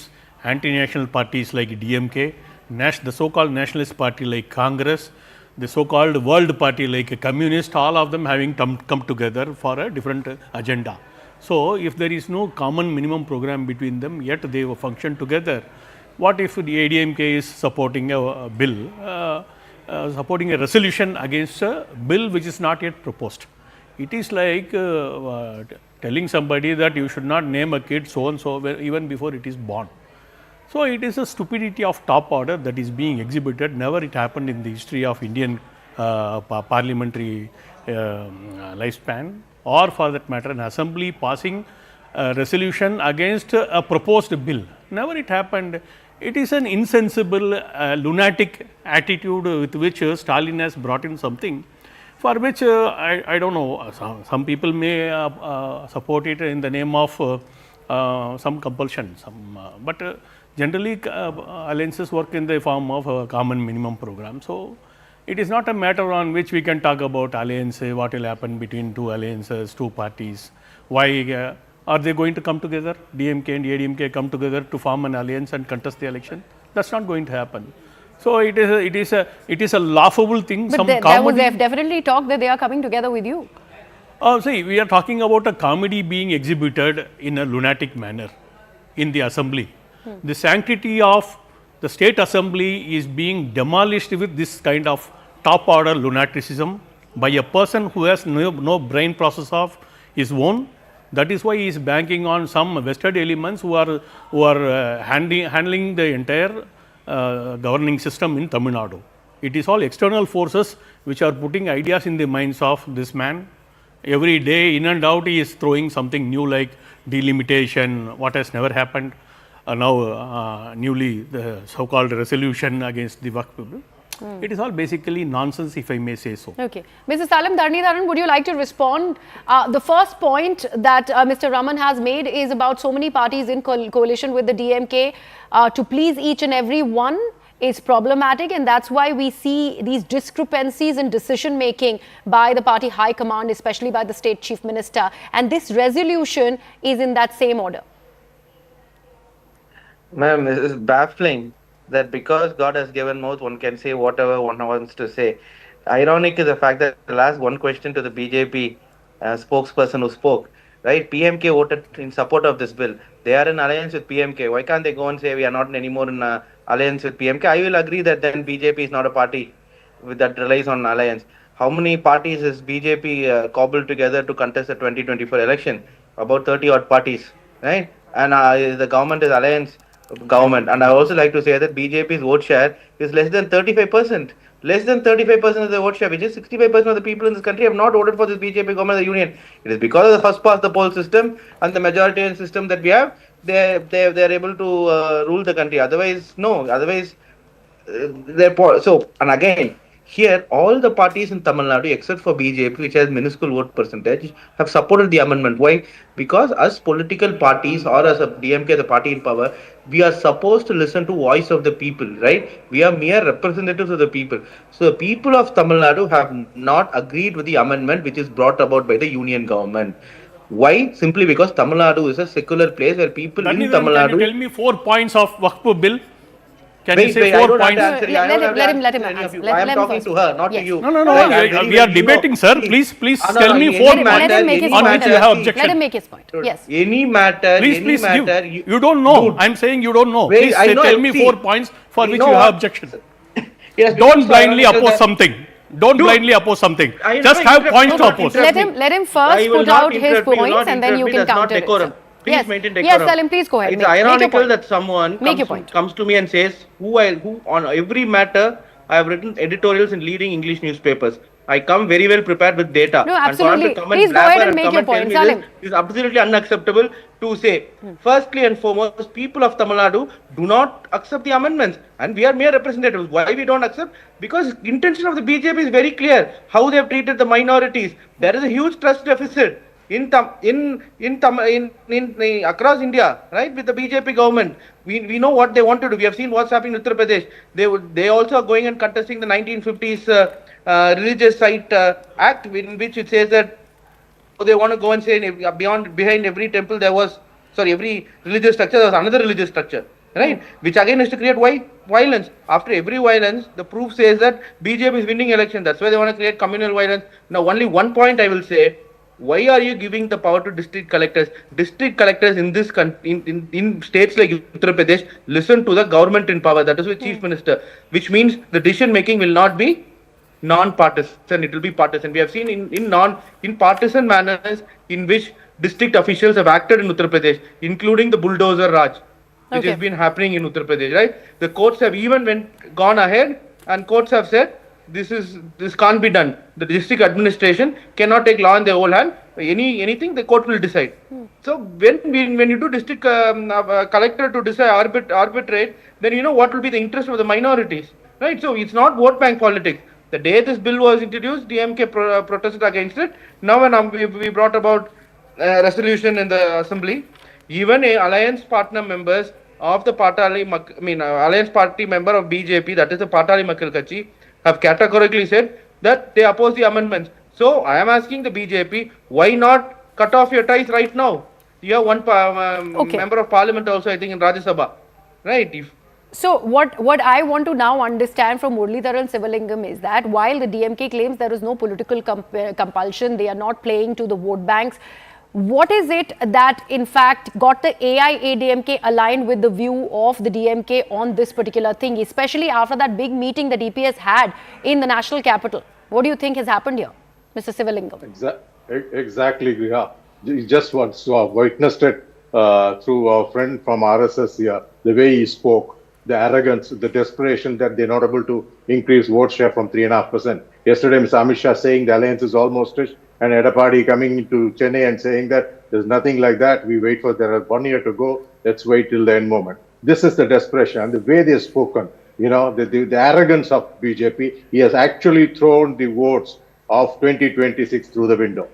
anti-national parties like DMK, the so-called nationalist party like Congress, the so-called world party like Communist, all of them having come together for a different agenda. So, if there is no common minimum program between them, yet they will function together. What if the ADMK is supporting a bill, supporting a resolution against a bill which is not yet proposed? It is like telling somebody that you should not name a kid so and so even before it is born. So, it is a stupidity of top order that is being exhibited. Never it happened in the history of Indian parliamentary lifespan, or for that matter an assembly passing a resolution against a proposed bill. Never it happened. It is an insensible, lunatic attitude with which Stalin has brought in something for which I don't know, some people may support it in the name of some compulsion, but generally alliances work in the form of a common minimum program. So, it is not a matter on which we can talk about alliance, what will happen between two alliances, two parties, why are they going to come together, DMK and ADMK come together to form an alliance and contest the election? That is not going to happen. So, it is a laughable thing. But they have definitely talked that they are coming together with you. See, we are talking about a comedy being exhibited in a lunatic manner in the assembly. The sanctity of the state assembly is being demolished with this kind of top order lunaticism by a person who has no brain process of his own. That is why he is banking on some vested elements who are handling the entire governing system in Tamil Nadu. It is all external forces which are putting ideas in the minds of this man. Every day in and out he is throwing something new like delimitation, what has never happened. Now newly the so-called resolution against the Waqf Bill. It is all basically nonsense, if I may say so. Okay. Mr. Salim Dharnitharan, would you like to respond? The first point that Mr. Raman has made is about so many parties in coalition with the DMK to please each and every one is problematic, and that's why we see these discrepancies in decision making by the party high command, especially by the state chief minister, and this resolution is in that same order. Ma'am, this is baffling that because God has given mouth, one can say whatever one wants to say. Ironic is the fact that the last one question to the BJP spokesperson who spoke, right? PMK voted in support of this bill. They are in alliance with PMK. Why can't they go and say we are not anymore in alliance with PMK? I will agree that then BJP is not a party that relies on alliance. How many parties is BJP cobbled together to contest the 2024 election? About 30 odd parties, right? And the government is alliance government. And I also like to say that BJP's vote share is less than 35%. Less than 35% of the vote share, which is 65% of the people in this country have not voted for this BJP government of the union. It is because of the first past the poll system and the majoritarian system that we have, they are able to rule the country. Otherwise, no. Otherwise, they're poor. So, and again, here all the parties in Tamil Nadu except for BJP, which has minuscule vote percentage, have supported the amendment. Why? Because us political parties or as a DMK, the party in power, we are supposed to listen to voice of the people, right? We are mere representatives of the people. So the people of Tamil Nadu have not agreed with the amendment which is brought about by the union government. Why? Simply because Tamil Nadu is a secular place where people in Tamil Nadu... Can you tell me 4 points of Waqf Bill? Can you say 4 I don't points? have to answer. Let him answer. I am talking to her, not to you. No. We are debating, sir. Please tell me 4 points on which you have objection. Let him make his point. Yes. Any matter. Please give. You don't know. I'm saying you don't know. Please tell me 4 points for which you have objection. Don't blindly oppose something. Don't blindly oppose something. Just have points to oppose. Let him first put out his points and then you can counter it. Please maintain decorum. Yes, Salim, please go ahead. It's ironical that someone comes to me and says, who on every matter I have written editorials in leading English newspapers. I come very well prepared with data. No, absolutely. Please go ahead and make your point, Salim. It is absolutely unacceptable to say. Firstly and foremost, people of Tamil Nadu do not accept the amendments, and we are mere representatives. Why we don't accept? Because intention of the BJP is very clear. How they have treated the minorities. There is a huge trust deficit across India, right? With the BJP government, we know what they want to do. We have seen what's happening in Uttar Pradesh. They also are going and contesting the 1950s religious site act, in which it says that they want to go and say behind every temple every religious structure there was another religious structure, right? Which again is to create violence. After every violence, the proof says that BJP is winning election. That's why they want to create communal violence. Now, only one point I will say. Why are you giving the power to district collectors? District collectors in this in states like Uttar Pradesh listen to the government in power. That is the Chief Minister, which means the decision making will not be non-partisan. It will be partisan. We have seen in partisan manners in which district officials have acted in Uttar Pradesh, including the bulldozer Raj, which has been happening in Uttar Pradesh. Right? The courts have even gone ahead, and courts have said. This can't be done. The district administration cannot take law in their own hand. Anything the court will decide. So when you do district collector to decide arbitrate, then you know what will be the interest of the minorities, right? So it's not vote bank politics. The day this bill was introduced, DMK protested against it. Now when we brought about resolution in the assembly, even alliance partner members of the alliance party member of BJP, that is the Patali Makkal Kachi, have categorically said that they oppose the amendments. So I am asking the BJP, why not cut off your ties right now? You have one member of parliament also, I think, in Rajya Sabha, right? So what I want to now understand from Muralidharan Sivalingam is that while the DMK claims there is no political compulsion, they are not playing to the vote banks. What is it that in fact got the AIADMK aligned with the view of the DMK on this particular thing, especially after that big meeting that EPS had in the national capital? What do you think has happened here, Mr. Sivalingam? Exactly, Griha. You just witnessed it through our friend from RSS here, the way he spoke, the arrogance, the desperation that they're not able to increase vote share from 3.5%. Yesterday, Mr. Amit Shah saying the alliance is almost rich, and Edapadi coming into Chennai and saying that there's nothing like that. We wait for there 1 year to go. Let's wait till the end moment. This is the desperation and the way they've spoken. You know, the arrogance of BJP. He has actually thrown the votes of 2026 through the window.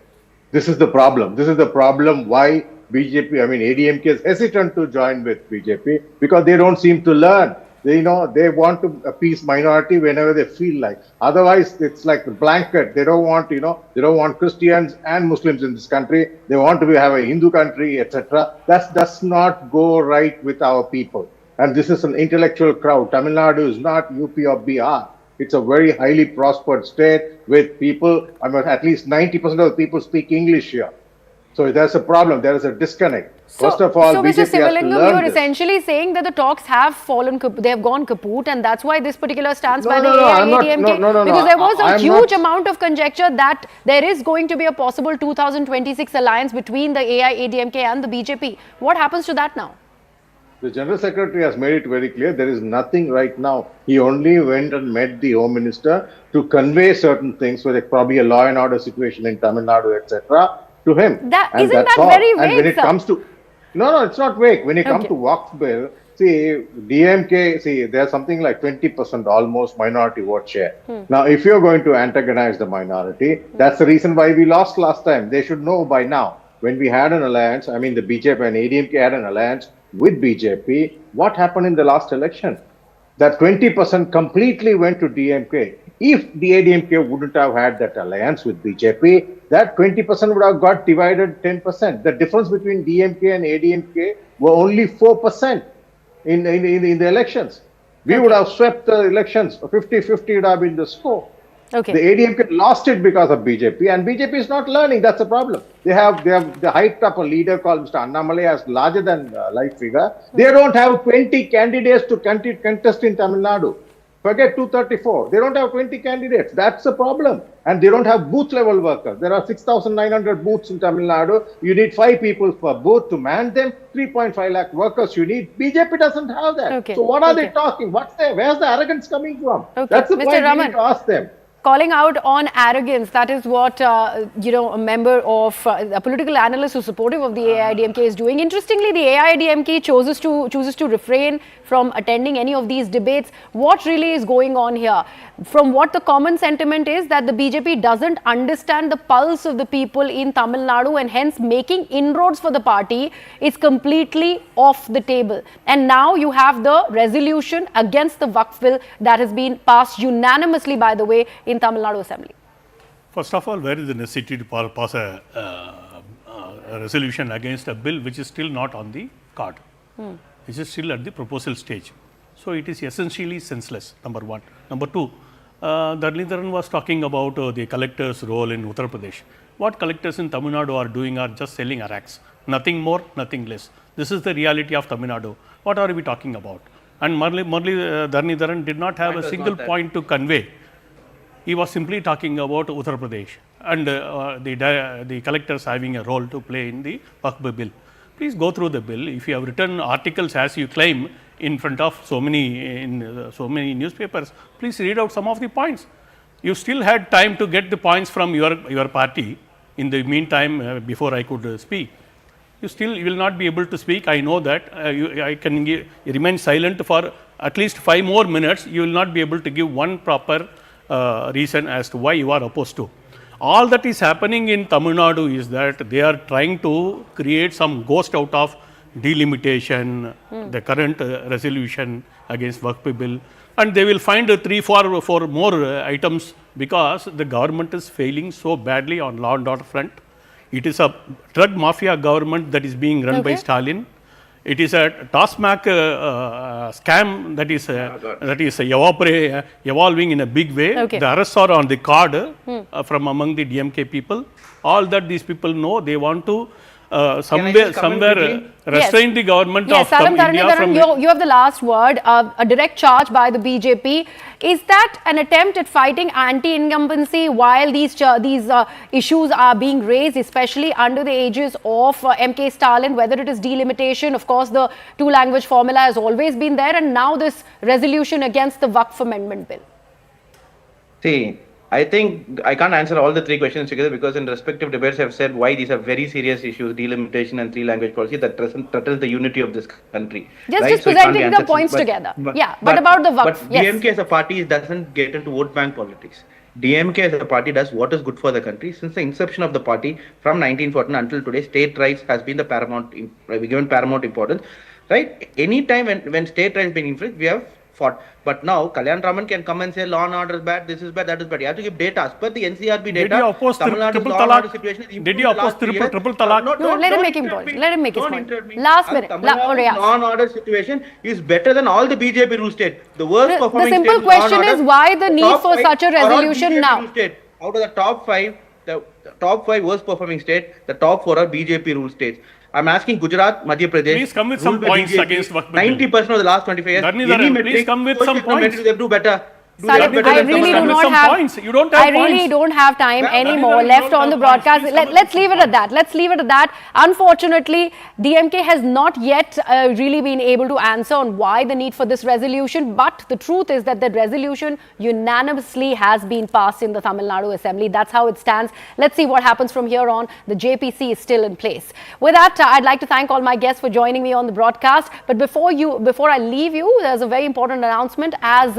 This is the problem. This is the problem why ADMK is hesitant to join with BJP, because they don't seem to learn. They want to appease minority whenever they feel like. Otherwise, it's like the blanket. They don't want, they don't want Christians and Muslims in this country. They want to have a Hindu country, etc. That does not go right with our people. And this is an intellectual crowd. Tamil Nadu is not UP or Bihar. It's a very highly prospered state with people, at least 90% of the people speak English here. So there's a problem. There is a disconnect. First of all, Mr. Sivalingam, you're essentially saying that the talks have they have gone kaput, and that's why this particular stance by the AIADMK, because there was a huge amount of conjecture that there is going to be a possible 2026 alliance between the AIADMK and the BJP. What happens to that now? The General Secretary has made it very clear there is nothing right now. He only went and met the Home Minister to convey certain things, so like probably a law and order situation in Tamil Nadu, etc., to him. Isn't that very vague, and when it sir? comes to no, it's not vague. When it comes to Waqf Bill, see, DMK, there's something like 20% almost minority vote share. Now, if you're going to antagonize the minority, that's the reason why we lost last time. They should know by now. When we had an alliance, I mean the BJP and ADMK had an alliance with BJP, what happened in the last election? That 20% completely went to DMK. If the ADMK wouldn't have had that alliance with BJP, that 20% would have got divided 10%. The difference between DMK and ADMK were only 4% in the elections. We would have swept the elections. 50-50 would have been the score. Okay. The ADMK lost it because of BJP, and BJP is not learning. That's the problem. They have hyped up a leader called Mr. Annamalai as larger than life figure. They don't have 20 candidates to contest in Tamil Nadu. Forget 234. They don't have 20 candidates. That's the problem. And they don't have booth level workers. There are 6,900 booths in Tamil Nadu. You need 5 people per booth to man them. 3.5 lakh workers you need. BJP doesn't have that. Okay. So what are they talking? Where's the arrogance coming from? Okay. That's the Mr. point Raman, we need to ask them. Calling out on arrogance, that is what, a member of, a political analyst who's supportive of the AIADMK is doing. Interestingly, the AIADMK chooses to refrain from attending any of these debates. What really is going on here? From what the common sentiment is that the BJP doesn't understand the pulse of the people in Tamil Nadu, and hence making inroads for the party is completely off the table. And now you have the resolution against the Waqf Bill that has been passed unanimously, by the way, in Tamil Nadu Assembly. First of all, where is the necessity to pass a resolution against a bill which is still not on the card? Which is still at the proposal stage. So it is essentially senseless, number one. Number two, Dharnidharan was talking about the collector's role in Uttar Pradesh. What collectors in Tamil Nadu are doing are just selling araks. Nothing more, nothing less. This is the reality of Tamil Nadu. What are we talking about? And Murli Dharnidharan did not have a single point to convey. He was simply talking about Uttar Pradesh and the collectors having a role to play in the Waqf Bill. Please go through the bill. If you have written articles as you claim in front of so many newspapers, please read out some of the points. You still had time to get the points from your party. In the meantime, before I could speak, you will not be able to speak. I know that. I can remain silent for at least 5 more minutes. You will not be able to give one proper reason as to why you are opposed to. All that is happening in Tamil Nadu is that they are trying to create some ghost out of delimitation, the current resolution against Waqf Bill, and they will find 3-4 more items because the government is failing so badly on law and order front. It is a drug mafia government that is being run by Stalin. It is a TASMAC scam that is evolving in a big way. The arrests are on the card from among the DMK people. All that these people know, they want to somewhere restrain the government of India from... You have the last word. A direct charge by the BJP. Is that an attempt at fighting anti-incumbency while these issues are being raised, especially under the aegis of MK Stalin, whether it is delimitation? Of course, the 2-language formula has always been there, and now this resolution against the Waqf Amendment Bill. See, I think I can't answer all the 3 questions together because in respective debates I have said why these are very serious issues, delimitation and 3-language policy that threatens the unity of this country. Just presenting the points together. But about the Waqf, but DMK as a party doesn't get into vote bank politics. DMK as a party does what is good for the country. Since the inception of the party from 1914 until today, state rights has been the given paramount importance. Right? Any time when state rights been infringed, we have fought. But now, Kalyan Raman can come and say law and order is bad, this is bad, that is bad. You have to give data. As per the NCRB data, did you oppose triple talaq? Did you oppose triple talaq? No, let him make his point. Let him make his point. Last minute. Law and order situation is better than all the BJP rule state. The worst performing state. The simple question is why the need for such a resolution now? Out of the top 5, the top 5 worst performing state, the top 4 are BJP rule states. I'm asking Gujarat, Madhya Pradesh. Please come with some points against Waqf Bill. 90% of the last 25 years. Any metric, please come with some points. They do better. Salim, I really do not have. Points. You don't have I really points. don't have time anymore left on the broadcast. Let's leave it at that. Let's leave it at that. Unfortunately, DMK has not yet really been able to answer on why the need for this resolution. But the truth is that the resolution unanimously has been passed in the Tamil Nadu Assembly. That's how it stands. Let's see what happens from here on. The JPC is still in place. With that, I'd like to thank all my guests for joining me on the broadcast. But before I leave you, there's a very important announcement as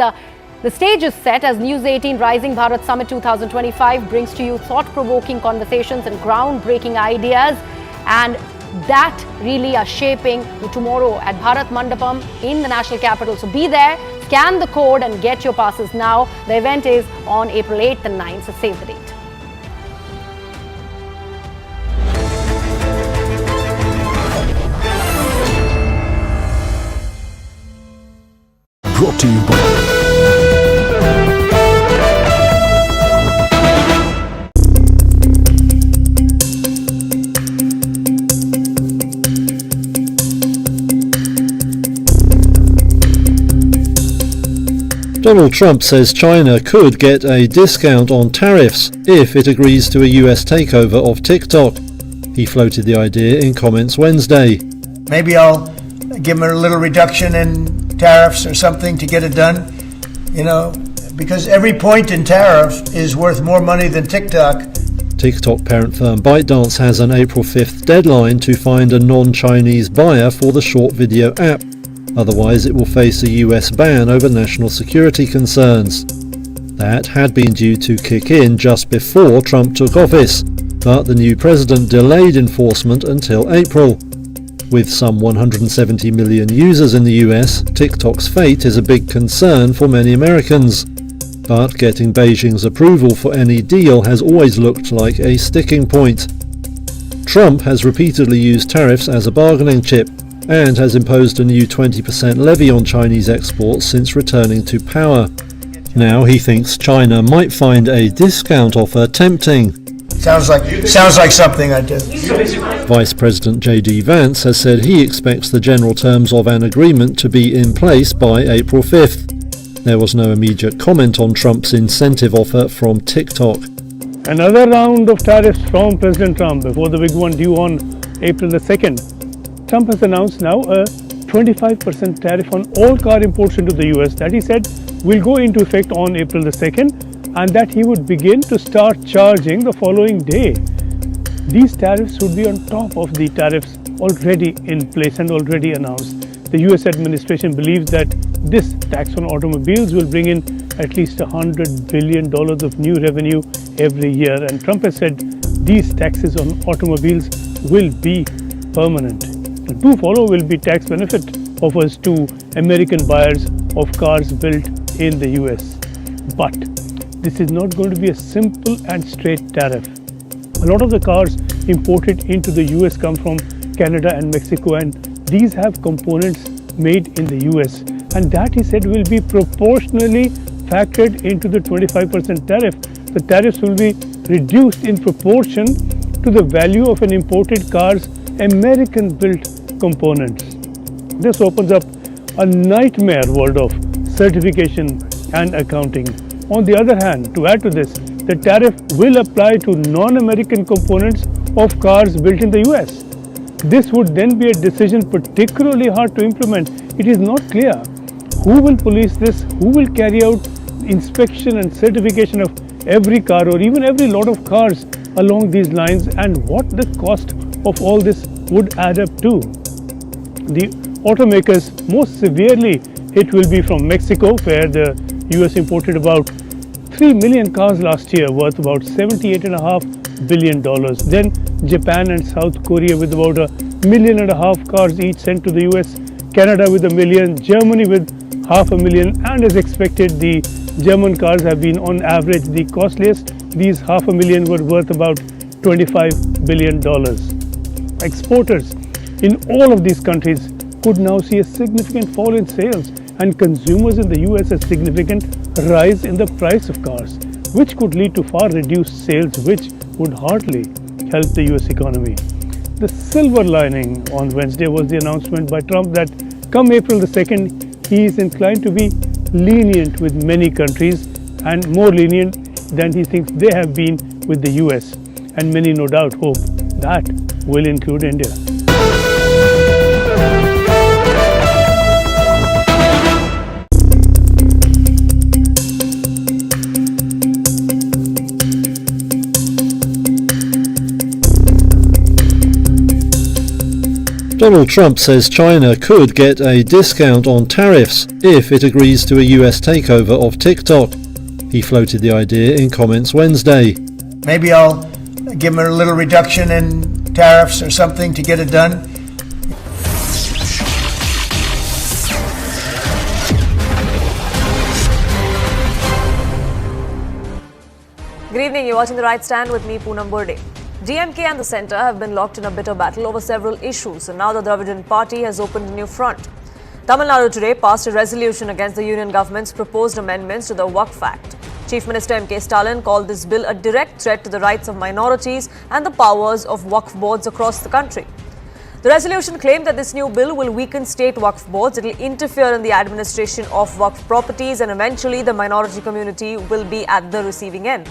the stage is set as News 18 Rising Bharat Summit 2025 brings to you thought-provoking conversations and groundbreaking ideas, and that really are shaping the tomorrow at Bharat Mandapam in the national capital. So be there, scan the code and get your passes now. The event is on April 8th and 9th, so save the date. Brought to you by Donald Trump says China could get a discount on tariffs if it agrees to a US takeover of TikTok. He floated the idea in comments Wednesday. Maybe I'll give them a little reduction in tariffs or something to get it done, because every point in tariff is worth more money than TikTok. TikTok parent firm ByteDance has an April 5th deadline to find a non-Chinese buyer for the short video app. Otherwise, it will face a US ban over national security concerns. That had been due to kick in just before Trump took office, but the new president delayed enforcement until April. With some 170 million users in the US, TikTok's fate is a big concern for many Americans. But getting Beijing's approval for any deal has always looked like a sticking point. Trump has repeatedly used tariffs as a bargaining chip, and has imposed a new 20% levy on Chinese exports since returning to power. Now he thinks China might find a discount offer tempting. Sounds like something I do. Vice President J.D. Vance has said he expects the general terms of an agreement to be in place by April 5th. There was no immediate comment on Trump's incentive offer from TikTok. Another round of tariffs from President Trump before the big one due on April the 2nd. Trump has announced now a 25% tariff on all car imports into the US that he said will go into effect on April the 2nd, and that he would begin to start charging the following day. These tariffs would be on top of the tariffs already in place and already announced. The US administration believes that this tax on automobiles will bring in at least $100 billion of new revenue every year, and Trump has said these taxes on automobiles will be permanent. To follow will be tax benefit offers to American buyers of cars built in the US. But this is not going to be a simple and straight tariff. A lot of the cars imported into the US come from Canada and Mexico, and these have components made in the US. And that, he said, will be proportionally factored into the 25% tariff. The tariffs will be reduced in proportion to the value of an imported car's American-built components. This opens up a nightmare world of certification and accounting. On the other hand, to add to this, the tariff will apply to non-American components of cars built in the US. This would then be a decision particularly hard to implement. It is not clear who will police this, who will carry out inspection and certification of every car or even every lot of cars along these lines, and what the cost of all this would add up to. The automakers most severely hit will be from Mexico, where the US imported about 3 million cars last year, worth about $78.5 billion. Then Japan and South Korea with about 1.5 million cars each sent to the US, Canada with 1 million, Germany with 500,000, and as expected, the German cars have been on average the costliest. These 500,000 were worth about $25 billion. Exporters in all of these countries could now see a significant fall in sales, and consumers in the US a significant rise in the price of cars, which could lead to far reduced sales, which would hardly help the US economy. The silver lining on Wednesday was the announcement by Trump that come April the 2nd, he is inclined to be lenient with many countries and more lenient than he thinks they have been with the US. And many no doubt hope that will include India. Donald Trump says China could get a discount on tariffs if it agrees to a US takeover of TikTok. He floated the idea in comments Wednesday. Maybe I'll give them a little reduction in tariffs or something to get it done. Good evening, you're watching The Right Stand with me, Poonam Burde. DMK and the centre have been locked in a bitter battle over several issues, and now the Dravidian party has opened a new front. Tamil Nadu today passed a resolution against the union government's proposed amendments to the Waqf Act. Chief Minister MK Stalin called this bill a direct threat to the rights of minorities and the powers of Waqf boards across the country. The resolution claimed that this new bill will weaken state Waqf boards, it will interfere in the administration of Waqf properties, and eventually the minority community will be at the receiving end.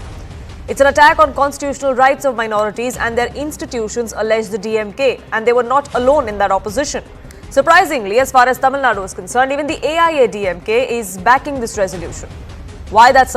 It's an attack on constitutional rights of minorities and their institutions, alleged the DMK, and they were not alone in that opposition. Surprisingly, as far as Tamil Nadu is concerned, even the AIADMK is backing this resolution. Why that's